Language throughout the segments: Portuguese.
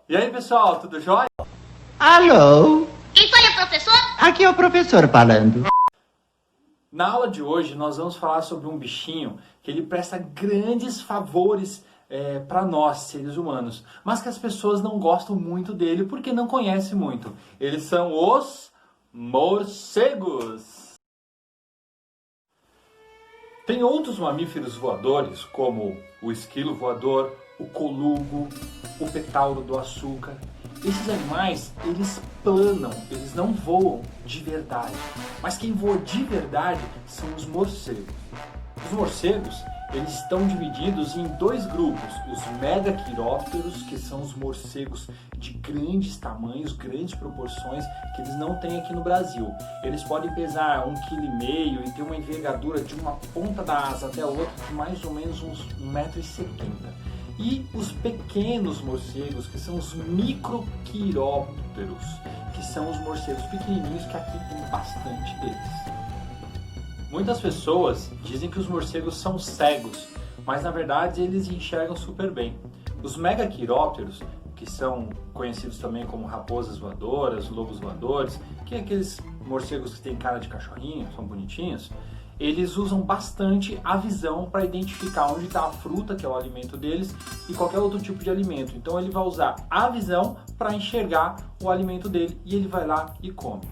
E aí, pessoal, tudo jóia? Alô? Quem foi o professor? Aqui é o professor falando. Na aula de hoje, nós vamos falar sobre um bichinho que ele presta grandes favores para nós, seres humanos, mas que as pessoas não gostam muito dele porque não conhecem muito. Eles são os morcegos. Tem outros mamíferos voadores, como o esquilo voador, o colugo, o petauro do açúcar. Esses animais, eles planam, eles não voam de verdade. Mas quem voa de verdade são os morcegos. Os morcegos, eles estão divididos em dois grupos. Os megaquirópteros, que são os morcegos de grandes tamanhos, grandes proporções, que eles não têm aqui no Brasil. Eles podem pesar 1,5 kg e ter uma envergadura de uma ponta da asa até a outra de mais ou menos uns 1,70 m. E os pequenos morcegos, que são os microquirópteros, que são os morcegos pequenininhos, que aqui tem bastante deles. Muitas pessoas dizem que os morcegos são cegos, mas na verdade eles enxergam super bem. Os megaquirópteros, que são conhecidos também como raposas voadoras, lobos voadores, que é aqueles morcegos que têm cara de cachorrinho, são bonitinhos, eles usam bastante a visão para identificar onde está a fruta, que é o alimento deles, e qualquer outro tipo de alimento. Então ele vai usar a visão para enxergar o alimento dele e ele vai lá e come.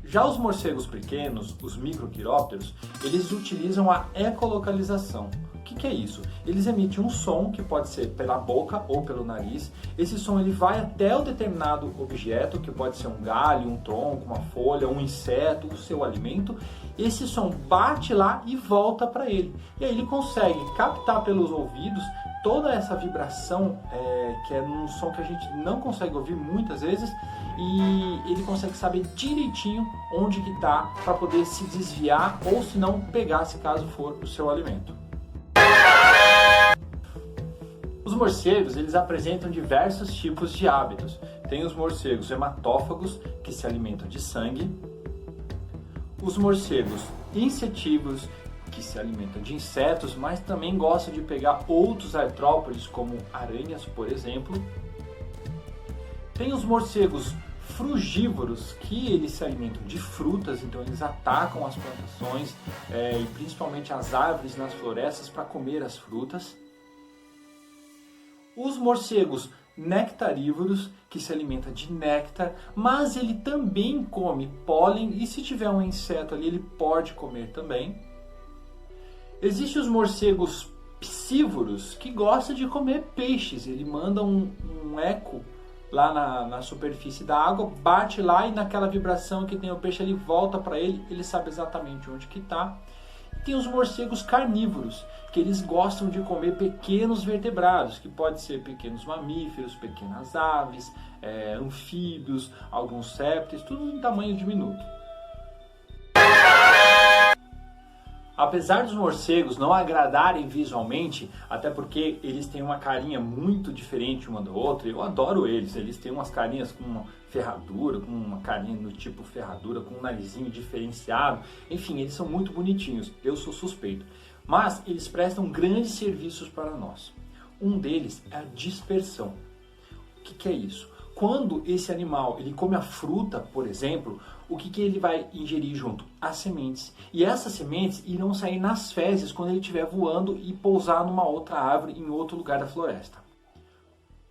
Já os morcegos pequenos, os microquirópteros, eles utilizam a ecolocalização. O que é isso? Eles emitem um som, que pode ser pela boca ou pelo nariz. Esse som ele vai até o determinado objeto, que pode ser um galho, um tronco, uma folha, um inseto, o seu alimento. Esse som bate lá e volta para ele. E aí ele consegue captar pelos ouvidos toda essa vibração, que é um som que a gente não consegue ouvir muitas vezes, e ele consegue saber direitinho onde que está para poder se desviar ou se não pegar, se caso for o seu alimento. Os morcegos, eles apresentam diversos tipos de hábitos. Tem os morcegos hematófagos, que se alimentam de sangue. Os morcegos insetívoros, que se alimentam de insetos, mas também gostam de pegar outros artrópodes, como aranhas, por exemplo. Tem os morcegos frugívoros, que eles se alimentam de frutas, então eles atacam as plantações e principalmente as árvores nas florestas para comer as frutas. Os morcegos nectarívoros, que se alimenta de néctar, mas ele também come pólen e se tiver um inseto ali ele pode comer também. Existem os morcegos piscívoros, que gostam de comer peixes. Ele manda um eco lá na superfície da água, bate lá e naquela vibração que tem o peixe ele volta para ele, ele sabe exatamente onde que está. Tem os morcegos carnívoros, que eles gostam de comer pequenos vertebrados, que pode ser pequenos mamíferos, pequenas aves, anfíbios, alguns répteis, tudo em tamanho diminuto. Apesar dos morcegos não agradarem visualmente, até porque eles têm uma carinha muito diferente uma da outra, eu adoro eles têm umas carinhas com uma ferradura, com uma carinha no tipo ferradura, com um narizinho diferenciado, enfim, eles são muito bonitinhos, eu sou suspeito. Mas eles prestam grandes serviços para nós. Um deles é a dispersão. O que é isso? Quando esse animal ele come a fruta, por exemplo, o que ele vai ingerir junto? As sementes. E essas sementes irão sair nas fezes quando ele estiver voando e pousar numa outra árvore em outro lugar da floresta.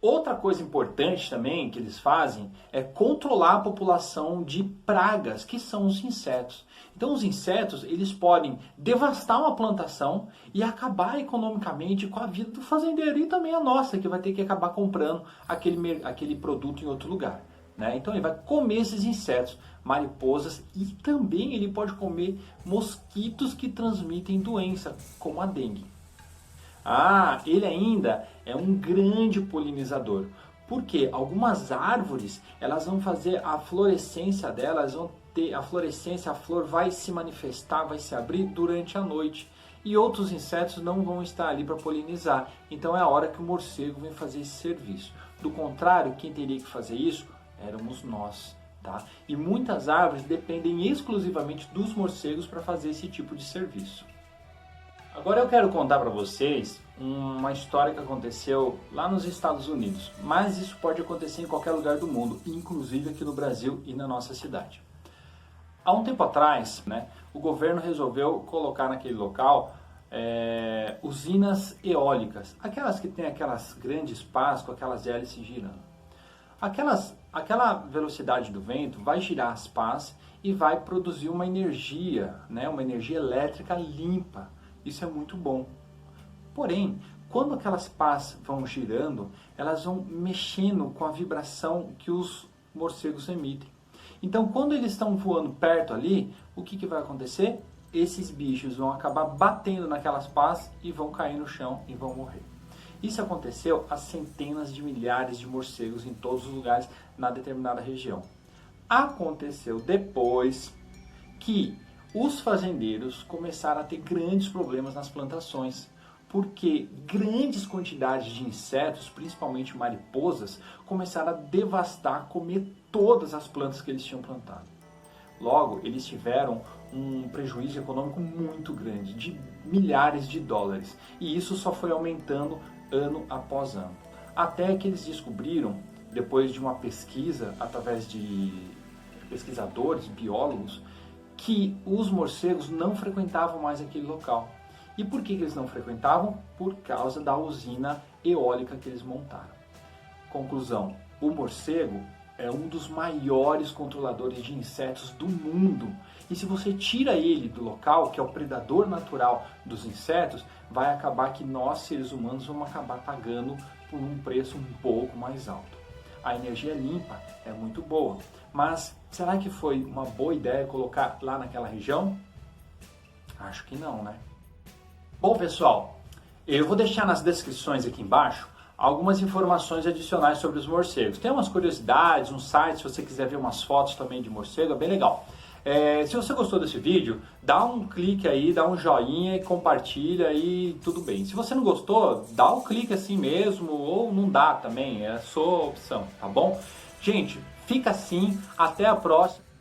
Outra coisa importante também que eles fazem é controlar a população de pragas, que são os insetos. Então os insetos eles podem devastar uma plantação e acabar economicamente com a vida do fazendeiro e também a nossa, que vai ter que acabar comprando aquele produto em outro lugar. Né? Então ele vai comer esses insetos, mariposas, e também ele pode comer mosquitos que transmitem doença, como a dengue. Ele ainda é um grande polinizador, porque algumas árvores elas vão fazer a florescência delas, vão ter a florescência, a flor vai se manifestar, vai se abrir durante a noite, e outros insetos não vão estar ali para polinizar, então é a hora que o morcego vem fazer esse serviço. Do contrário, quem teria que fazer isso éramos nós. Tá? E muitas árvores dependem exclusivamente dos morcegos para fazer esse tipo de serviço. Agora eu quero contar para vocês uma história que aconteceu lá nos Estados Unidos, mas isso pode acontecer em qualquer lugar do mundo, inclusive aqui no Brasil e na nossa cidade. Há um tempo atrás, o governo resolveu colocar naquele local usinas eólicas, aquelas que tem aquelas grandes pás com aquelas hélices girando. Aquela velocidade do vento vai girar as pás e vai produzir uma energia elétrica limpa. Isso é muito bom. Porém, quando aquelas pás vão girando, elas vão mexendo com a vibração que os morcegos emitem. Então, quando eles estão voando perto ali, o que vai acontecer? Esses bichos vão acabar batendo naquelas pás e vão cair no chão e vão morrer. Isso aconteceu a centenas de milhares de morcegos em todos os lugares na determinada região. Aconteceu depois que os fazendeiros começaram a ter grandes problemas nas plantações, porque grandes quantidades de insetos, principalmente mariposas, começaram a devastar, comer todas as plantas que eles tinham plantado. Logo, eles tiveram um prejuízo econômico muito grande, de milhares de dólares, e isso só foi aumentando ano após ano. Até que eles descobriram, depois de uma pesquisa, através de pesquisadores, biólogos, que os morcegos não frequentavam mais aquele local. E por que eles não frequentavam? Por causa da usina eólica que eles montaram. Conclusão, o morcego é um dos maiores controladores de insetos do mundo. E se você tira ele do local, que é o predador natural dos insetos, vai acabar que nós, seres humanos, vamos acabar pagando por um preço um pouco mais alto. A energia limpa é muito boa, mas será que foi uma boa ideia colocar lá naquela região? Acho que não, né? Bom, pessoal, eu vou deixar nas descrições aqui embaixo algumas informações adicionais sobre os morcegos. Tem umas curiosidades, um site, se você quiser ver umas fotos também de morcego, é bem legal. Se você gostou desse vídeo, dá um clique aí, dá um joinha e compartilha e tudo bem. Se você não gostou, dá um clique assim mesmo, ou não dá também, é a sua opção, tá bom? Gente, fica assim, até a próxima.